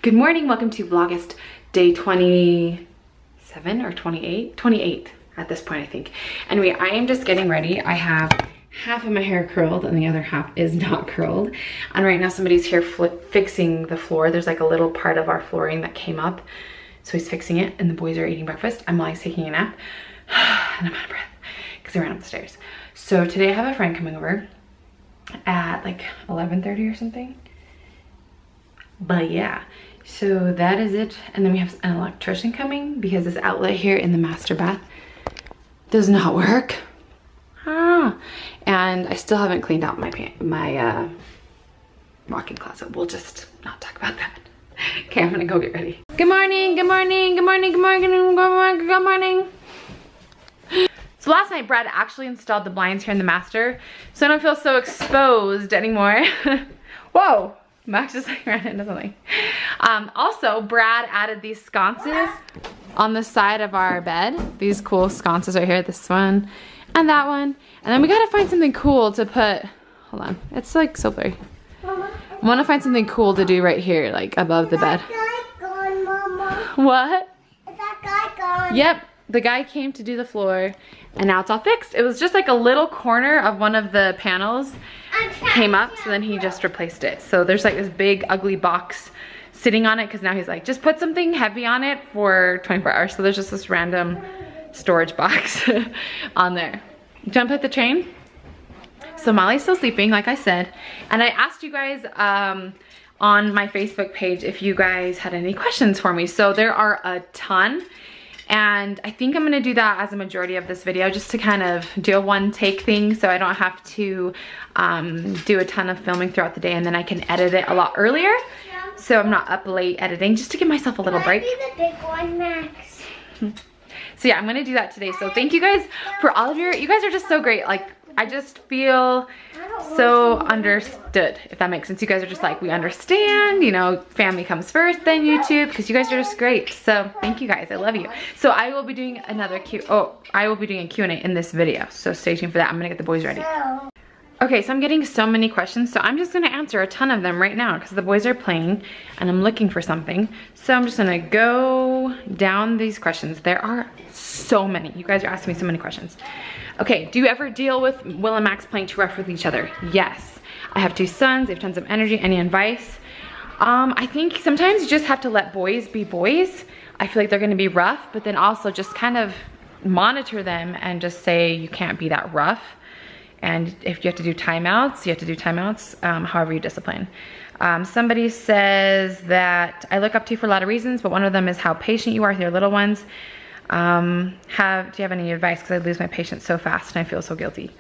Good morning, welcome to Vlogust day 27 or 28? 28 at this point, I think. Anyway, I am just getting ready. I have half of my hair curled and the other half is not curled. And right now somebody's here fixing the floor. There's like a little part of our flooring that came up. So he's fixing it and the boys are eating breakfast. I'm always taking a nap and I'm out of breath because I ran up the stairs. So today I have a friend coming over at like 11:30 or something. But yeah, so that is it. And then we have an electrician coming because this outlet here in the master bath does not work. And I still haven't cleaned out my walk-in closet. We'll just not talk about that. Okay, I'm gonna go get ready. Good morning, good morning, good morning, good morning, good morning, good morning. So last night Brad actually installed the blinds here in the master, so I don't feel so exposed anymore. Whoa, Max just like ran into something. Also, Brad added these sconces on the side of our bed. These cool sconces right here, this one and that one. And then we gotta find something cool to put, hold on, it's like so blurry. I wanna find something cool to do right here, like above the bed. Is that guy gone, Mama? What? Is that guy gone? Yep, the guy came to do the floor and now it's all fixed. It was just like a little corner of one of the panels came up, so then he just replaced it. So there's like this big ugly box sitting on it because now he's like, just put something heavy on it for 24 hours. So there's just this random storage box on there. Do you want to put the train? So Molly's still sleeping, like I said. And I asked you guys on my Facebook page if you guys had any questions for me. So there are a ton. And I think I'm gonna do that as a majority of this video just to kind of do a one take thing so I don't have to do a ton of filming throughout the day and then I can edit it a lot earlier. So I'm not up late editing, just to give myself a little break. Can I do the big one next? So yeah, I'm gonna do that today. So thank you guys for all of you guys are just so great. Like, I just feel so understood, if that makes sense. You guys are just like, we understand, you know, family comes first, then YouTube, because you guys are just great. So thank you guys, I love you. So I will be doing another I will be doing a Q&A in this video. So stay tuned for that. I'm gonna get the boys ready. Okay, so I'm getting so many questions, so I'm just gonna answer a ton of them right now because the boys are playing and I'm looking for something. So I'm just gonna go down these questions. There are so many. You guys are asking me so many questions. Okay, do you ever deal with Will and Max playing too rough with each other? Yes. I have 2 sons, they have tons of energy. Any advice? I think sometimes you just have to let boys be boys. I feel like they're gonna be rough, but then also just kind of monitor them and just say you can't be that rough. And if you have to do timeouts, you have to do timeouts, however you discipline. Somebody says that I look up to you for a lot of reasons, but one of them is how patient you are with your little ones. Do you have any advice? Because I lose my patience so fast and I feel so guilty.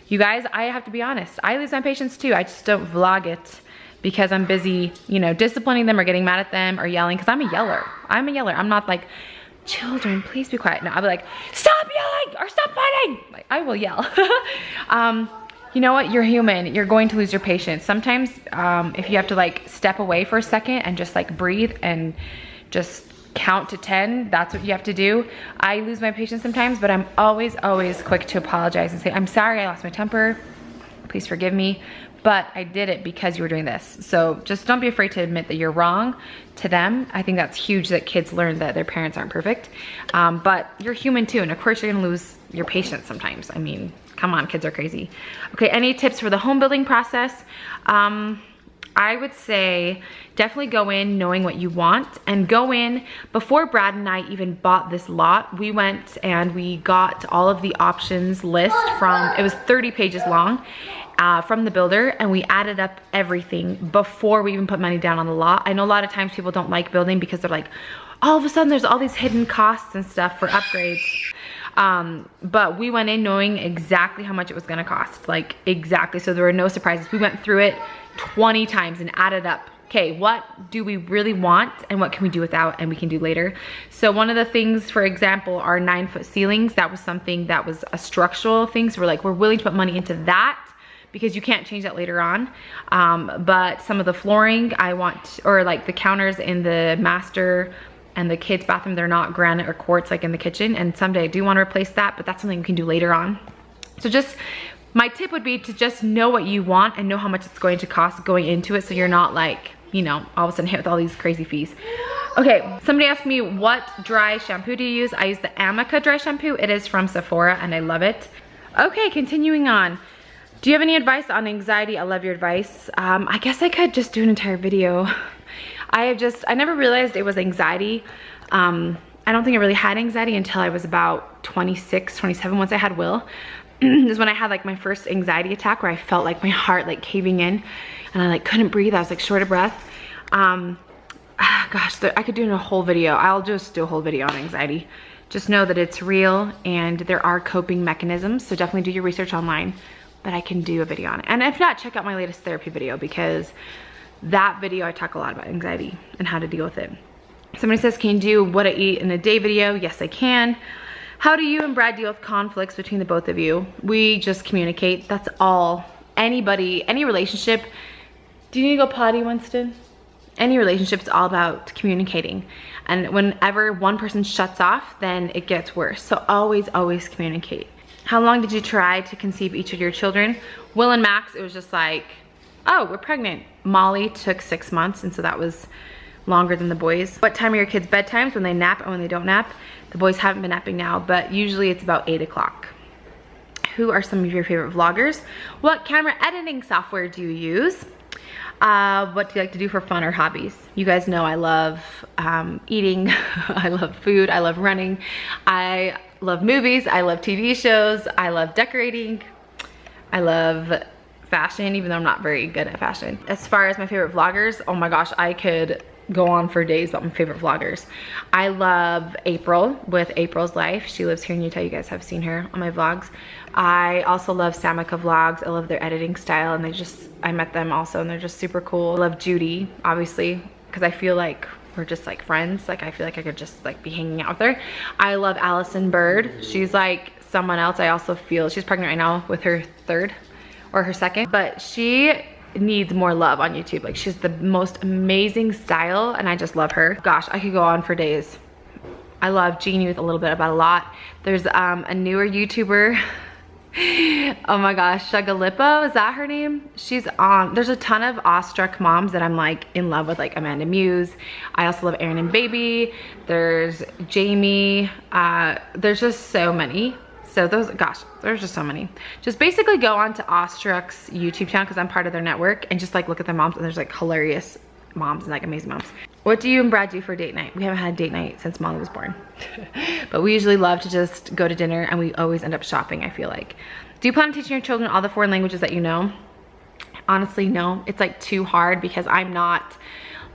You guys, I have to be honest. I lose my patience too. I just don't vlog it because I'm busy, you know, disciplining them or getting mad at them or yelling, because I'm a yeller. I'm a yeller. I'm not like, children, please be quiet. No, I'll be like, stop yelling or stop fighting. Like, I will yell. You know what? You're human. You're going to lose your patience. Sometimes if you have to like step away for a second and just like breathe and just count to 10, that's what you have to do. I lose my patience sometimes, but I'm always quick to apologize and say, I'm sorry, I lost my temper. Please forgive me. But I did it because you were doing this. So just don't be afraid to admit that you're wrong to them. I think that's huge that kids learn that their parents aren't perfect. But you're human too, and of course you're gonna lose your patience sometimes. I mean, come on, kids are crazy. Okay, any tips for the home building process? I would say definitely go in knowing what you want, and go in before Brad and I even bought this lot. We went and we got all of the options list from, it was 30 pages long. From the builder, and we added up everything before we even put money down on the lot. I know a lot of times people don't like building because they're like, all of a sudden there's all these hidden costs and stuff for upgrades. But we went in knowing exactly how much it was gonna cost, like exactly, so there were no surprises. We went through it 20 times and added up, okay, what do we really want and what can we do without and we can do later. So one of the things, for example, our 9-foot ceilings, that was something that was a structural thing. So we're willing to put money into that, because you can't change that later on. But some of the flooring I want, or like the counters in the master and the kids' bathroom, they're not granite or quartz like in the kitchen. And someday I do want to replace that, but that's something you can do later on. So just, my tip would be to just know what you want and know how much it's going to cost going into it, so you're not like, you know, all of a sudden hit with all these crazy fees. Okay, somebody asked me, what dry shampoo do you use? I use the Amica dry shampoo. It is from Sephora and I love it. Okay, continuing on. Do you have any advice on anxiety? I love your advice. I guess I could just do an entire video. I never realized it was anxiety. I don't think I really had anxiety until I was about 26, 27, once I had Will. This is when I had like my first anxiety attack where I felt like my heart like caving in and I like couldn't breathe. I was like short of breath. Gosh, I could do a whole video. I'll just do a whole video on anxiety. Just know that it's real and there are coping mechanisms. So definitely do your research online, but I can do a video on it. And if not, check out my latest therapy video because that video I talk a lot about anxiety and how to deal with it. Somebody says, can you do what I eat in a day video? Yes, I can. How do you and Brad deal with conflicts between the both of you? We just communicate. That's all. Anybody, any relationship. Do you need to go potty, Winston? Any relationship is all about communicating. And whenever one person shuts off, then it gets worse. So always, always communicate. How long did you try to conceive each of your children? Will and Max, it was just like, oh, we're pregnant. Molly took 6 months, and so that was longer than the boys. What time are your kids' bedtimes, when they nap and when they don't nap? The boys haven't been napping now, but usually it's about 8 o'clock. Who are some of your favorite vloggers? What camera editing software do you use? What do you like to do for fun or hobbies? You guys know I love eating, I love food, I love running, I love movies, I love TV shows, I love decorating, I love fashion, even though I'm not very good at fashion. As far as my favorite vloggers, oh my gosh, I could go on for days about my favorite vloggers. I love April with April's Life. She lives here in Utah. You guys have seen her on my vlogs. I also love Samika Vlogs. I love their editing style and I met them also and they're just super cool. I love Judy, obviously, because I feel like we're just like friends. Like I feel like I could just like be hanging out with her. I love Allison Bird. She's like someone else. I also feel she's pregnant right now with her third or her second, but she needs more love on YouTube. Like she's the most amazing style and I just love her. Gosh, I could go on for days. I love Jeannie with a little bit about a lot. There's a newer YouTuber. Oh my gosh, Shagalippo, is that her name? She's on, there's a ton of awestruck moms that I'm like in love with, like Amanda Muse. I also love Erin and Baby. There's Jamie. There's just so many. So those, gosh, there's just so many. Just basically go on to Awestruck's YouTube channel because I'm part of their network and just like look at their moms and there's like hilarious moms and like amazing moms. What do you and Brad do for date night? We haven't had a date night since Molly was born. But we usually love to just go to dinner and we always end up shopping, I feel like. Do you plan on teaching your children all the foreign languages that you know? Honestly, no. It's like too hard because I'm not,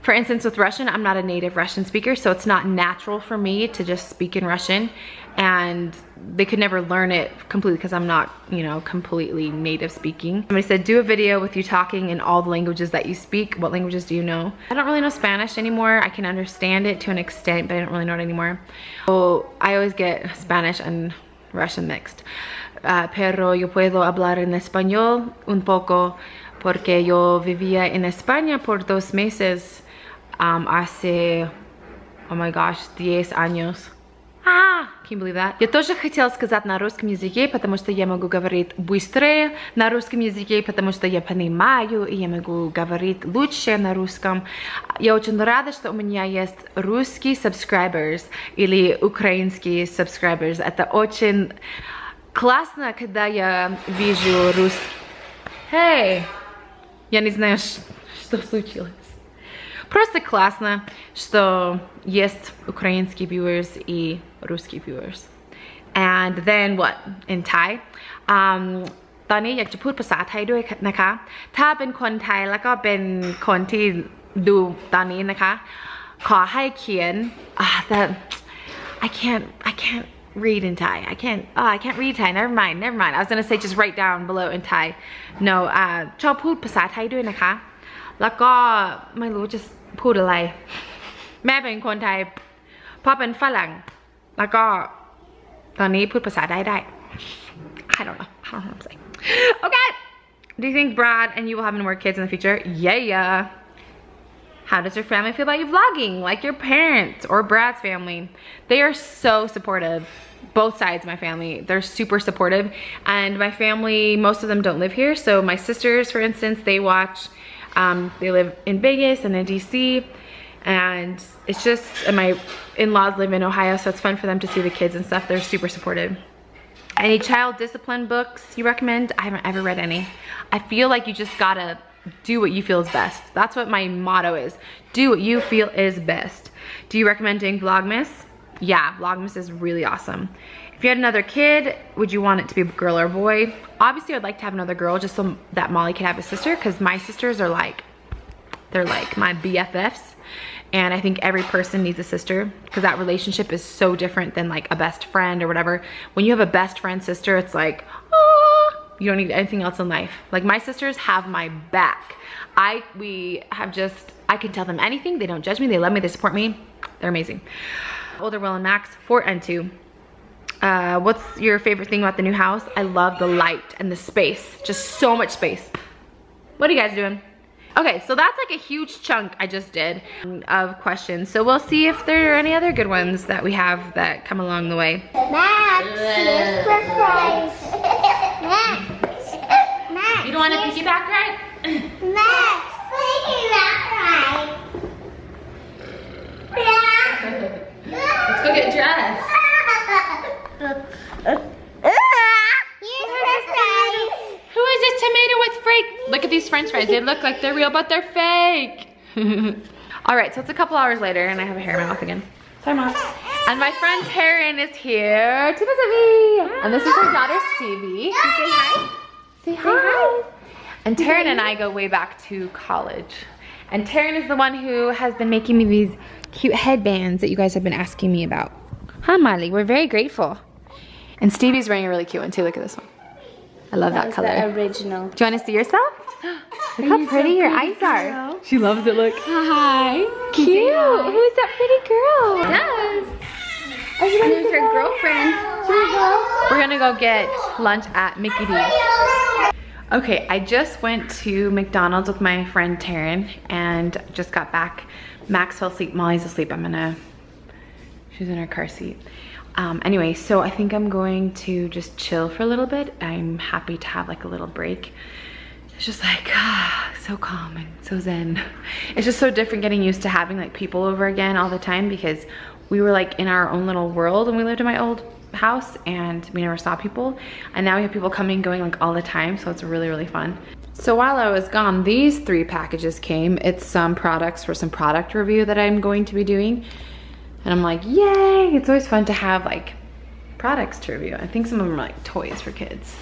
for instance, with Russian, I'm not a native Russian speaker, so it's not natural for me to just speak in Russian, and they could never learn it completely because I'm not, you know, completely native speaking. Somebody said, do a video with you talking in all the languages that you speak. What languages do you know? I don't really know Spanish anymore. I can understand it to an extent, but I don't really know it anymore. So I always get Spanish and Russian mixed. Pero yo puedo hablar en español un poco porque yo vivía en España por 2 meses. Hace, oh my gosh, 10 años. Can you believe that? Я тоже хотела сказать на русском языке, потому что я могу говорить быстрее на русском языке, потому что я понимаю, и я могу говорить лучше на русском. Я очень рада, что у меня есть русские subscribers или украинские subscribers. Это очень классно, когда я вижу русский. Hey! Я не знаю, что случилось. Просто классно, что есть украинские viewers и русские viewers. And then what? In Thai? ตอนนี้อยากจะพูดภาษาไทยด้วยนะคะถ้าเป็นคนไทยแล้วก็เป็นคนที่ดูตอนนี้นะคะขอให้เขียน that I can't read in Thai. I can't read Thai. Never mind. I was gonna say just write down below in Thai. No, ชอบพูดภาษาไทยด้วยนะคะแล้วก็ไม่รู้จะพูดอะไรแม่เป็นคนไทยพ่อเป็นฝรั่งแล้วก็ตอนนี้พูดภาษาได้ I don't know what I'm saying. Okay, do you think Brad and you will have more kids in the future? Yeah. How does your family feel about you vlogging, like your parents or Brad's family? They are so supportive. Both sides of my family, they're super supportive. And my family, most of them don't live here. So my sisters, for instance, they watch They live in Vegas and in DC, and it's just, and my in-laws live in Ohio, so it's fun for them to see the kids and stuff. They're super supportive. Any child discipline books you recommend? I haven't ever read any. I feel like you just gotta do what you feel is best. That's what my motto is. Do what you feel is best. Do you recommend doing Vlogmas? Yeah, Vlogmas is really awesome. If you had another kid, would you want it to be a girl or a boy? Obviously, I'd like to have another girl just so that Molly can have a sister, because my sisters are like, they're like my BFFs. And I think every person needs a sister, because that relationship is so different than like a best friend or whatever. When you have a best friend sister, it's like, oh, you don't need anything else in life. Like my sisters have my back. I can tell them anything. They don't judge me. They love me. They support me. They're amazing. Older Will and Max, 4 and 2. What's your favorite thing about the new house? I love the light and the space. Just so much space. What are you guys doing? Okay, so that's like a huge chunk I just did of questions. So we'll see if there are any other good ones that we have that come along the way. Max, super fries. Max. You don't want to piggyback, right? Max, piggyback ride. Let's go get dressed. Who is this tomato with fake? Look at these french fries. They look like they're real, but they're fake. All right, so it's a couple hours later and I have a hair in my mouth again. Sorry, Mom. And my friend Taryn is here to visit me. And this is her daughter, Stevie. Can you say hi? Say hi. And Taryn and I go way back to college. And Taryn is the one who has been making me these cute headbands that you guys have been asking me about. Huh, Molly? We're very grateful. And Stevie's wearing a really cute one too. Look at this one. I love that color. The original. Do you want to see yourself? Look how pretty your eyes are. She loves it, look. Hi. Cute. Who's that pretty girl? Yes. And there's her girlfriend. We're gonna go get lunch at Mickey D's. Okay, I just went to McDonald's with my friend Taryn and just got back. Max fell asleep, Molly's asleep. She's in her car seat. Anyway, so I think I'm going to just chill for a little bit. I'm happy to have like a little break. It's just like, so calm and so zen. It's just so different getting used to having like people over again all the time, because we were like in our own little world when we lived in my old house and we never saw people. And now we have people coming and going like all the time, so it's really, really fun. So while I was gone, these 3 packages came. It's some products for some product review that I'm going to be doing. And I'm like, yay! It's always fun to have like products to review. I think some of them are like toys for kids.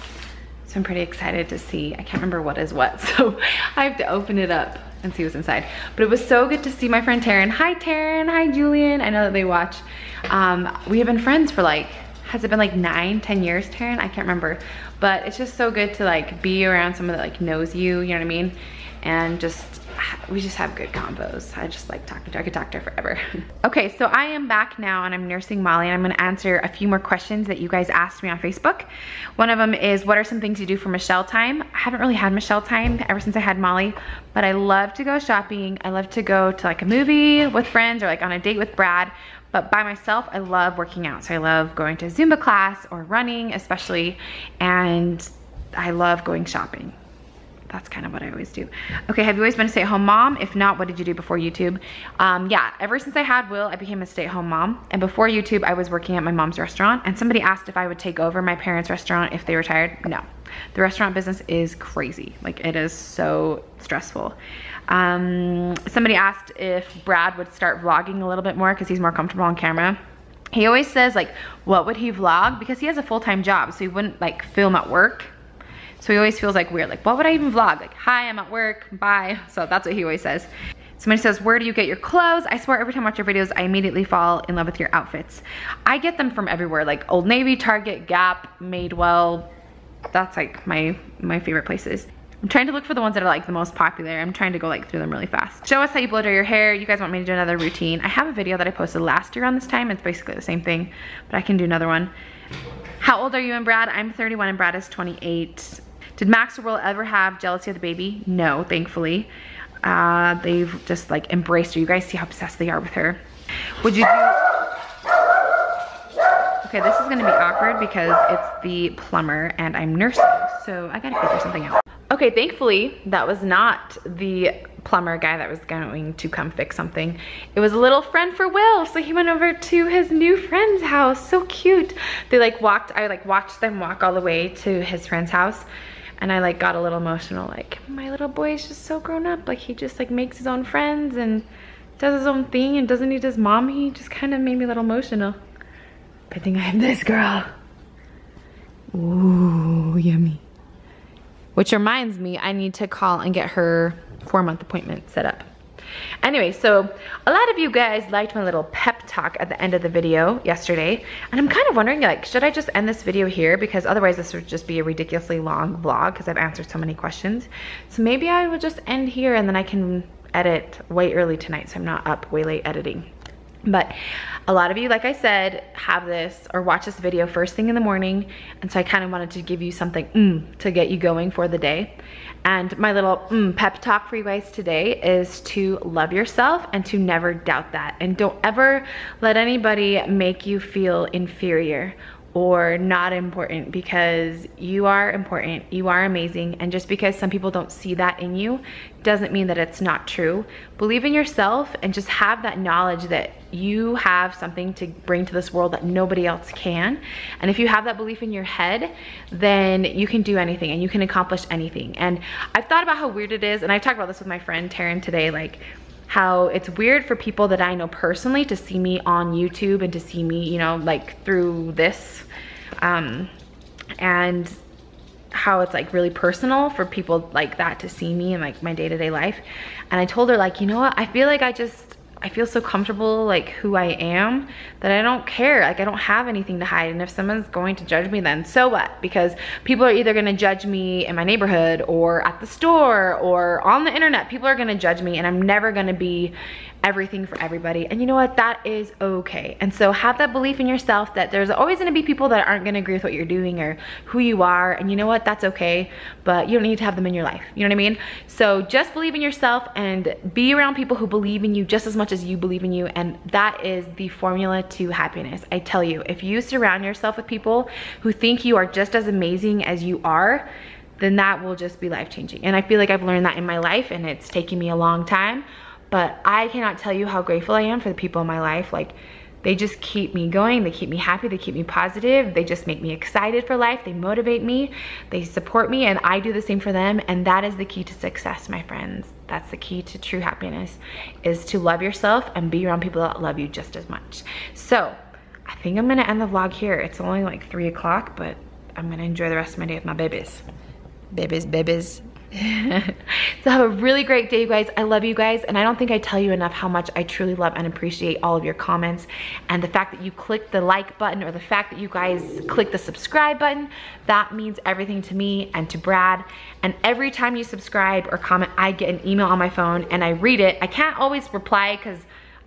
So I'm pretty excited to see. I can't remember what is what, so I have to open it up and see what's inside. But it was so good to see my friend Taryn. Hi Taryn, hi Julian. I know that they watch. We have been friends for like, has it been like 9, 10 years, Taryn? I can't remember. But it's just so good to like be around someone that like knows you know what I mean? And just, we just have good combos. I just like talking to her. I could talk to her forever. Okay, so I am back now and I'm nursing Molly, and I'm gonna answer a few more questions that you guys asked me on Facebook. One of them is, what are some things you do for Michelle time? I haven't really had Michelle time ever since I had Molly, but I love to go shopping. I love to go to like a movie with friends or like on a date with Brad. But by myself, I love working out. So I love going to Zumba class or running especially, and I love going shopping. That's kind of what I always do. Okay, have you always been a stay-at-home mom? If not, what did you do before YouTube? Yeah, ever since I had Will, I became a stay-at-home mom. And before YouTube, I was working at my mom's restaurant. And somebody asked if I would take over my parents' restaurant if they retired. No, the restaurant business is crazy. Like, it is so stressful. Somebody asked if Brad would start vlogging a little bit more because he's more comfortable on camera. He always says like, what would he vlog? Because he has a full-time job, so he wouldn't like film at work. So he always feels like weird, like, what would I even vlog? Like, hi, I'm at work, bye. So that's what he always says. Somebody says, where do you get your clothes? I swear every time I watch your videos, I immediately fall in love with your outfits. I get them from everywhere, like Old Navy, Target, Gap, Madewell. That's like my favorite places. I'm trying to look for the ones that are like the most popular. I'm trying to go like through them really fast. Show us how you blow dry your hair. You guys want me to do another routine? I have a video that I posted last year on this time. It's basically the same thing, but I can do another one. How old are you and Brad? I'm 31 and Brad is 28. Did Max or Will ever have jealousy of the baby? No, thankfully. They've just like embraced her. You guys see how obsessed they are with her. Would you do... Okay, this is gonna be awkward because it's the plumber and I'm nursing, so I gotta figure something out. Okay, thankfully, that was not the plumber guy that was going to come fix something. It was a little friend for Will, so he went over to his new friend's house. So cute. They like walked, I like watched them walk all the way to his friend's house, and I like got a little emotional, like, my little boy is just so grown up. Like, he just like makes his own friends and does his own thing and doesn't need his mom. He just kind of made me a little emotional. Good thing I have this girl. Ooh, yummy. Which reminds me, I need to call and get her 4-month appointment set up. Anyway, so a lot of you guys liked my little pep talk at the end of the video yesterday, and I'm kind of wondering, like, should I just end this video here? Because otherwise this would just be a ridiculously long vlog because I've answered so many questions. So maybe I would just end here and then I can edit way early tonight so I'm not up way late editing. But a lot of you, like I said, have this or watch this video first thing in the morning, and so I kind of wanted to give you something to get you going for the day. And my little pep talk for you guys today is to love yourself and to never doubt that. And don't ever let anybody make you feel inferior or not important, because you are important, you are amazing, and just because some people don't see that in you doesn't mean that it's not true. Believe in yourself and just have that knowledge that you have something to bring to this world that nobody else can. And if you have that belief in your head, then you can do anything and you can accomplish anything. And I've thought about how weird it is, and I talked about this with my friend Taryn today, like how it's weird for people that I know personally to see me on YouTube and to see me, you know, like through this, and how it's like really personal for people like that to see me in like my day-to-day life. And I told her, like, you know what, I feel like I feel so comfortable like who I am that I don't care. Like, I don't have anything to hide. And if someone's going to judge me, then so what? Because people are either gonna judge me in my neighborhood or at the store or on the internet. People are gonna judge me, and I'm never gonna be everything for everybody. And you know what? That is okay. And so have that belief in yourself that there's always gonna be people that aren't gonna agree with what you're doing or who you are. And you know what? That's okay, but you don't need to have them in your life. You know what I mean? So just believe in yourself and be around people who believe in you just as much as you believe in you. And that is the formula to happiness. I tell you, if you surround yourself with people who think you are just as amazing as you are, then that will just be life-changing. And I feel like I've learned that in my life, and it's taken me a long time. But I cannot tell you how grateful I am for the people in my life. Like, they just keep me going, they keep me happy, they keep me positive, they just make me excited for life, they motivate me, they support me, and I do the same for them. And that is the key to success, my friends. That's the key to true happiness, is to love yourself and be around people that love you just as much. So I think I'm gonna end the vlog here. It's only like 3 o'clock, but I'm gonna enjoy the rest of my day with my babies. Babies. So have a really great day, you guys. I love you guys, and I don't think I tell you enough how much I truly love and appreciate all of your comments, and the fact that you click the like button, or the fact that you guys click the subscribe button. That means everything to me and to Brad. And every time you subscribe or comment, I get an email on my phone and I read it. I can't always reply because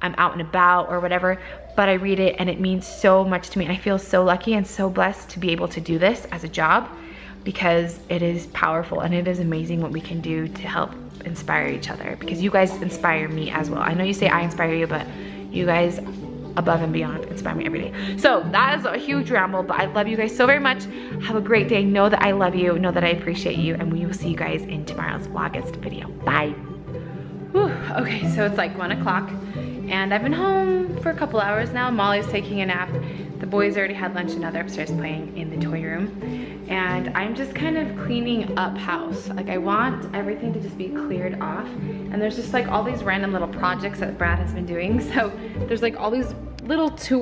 I'm out and about or whatever, but I read it, and it means so much to me. And I feel so lucky and so blessed to be able to do this as a job, because it is powerful and it is amazing what we can do to help inspire each other, because you guys inspire me as well. I know you say I inspire you, but you guys above and beyond inspire me every day. So that is a huge ramble, but I love you guys so very much. Have a great day. Know that I love you, know that I appreciate you, and we will see you guys in tomorrow's Vlogust video. Bye. Whew. Okay, so it's like 1 o'clock and I've been home for a couple hours now. Molly's taking a nap. The boys already had lunch and now they're upstairs playing in the toy room. And I'm just kind of cleaning up house. Like, I want everything to just be cleared off. And there's just like all these random little projects that Brad has been doing. So there's like all these little tools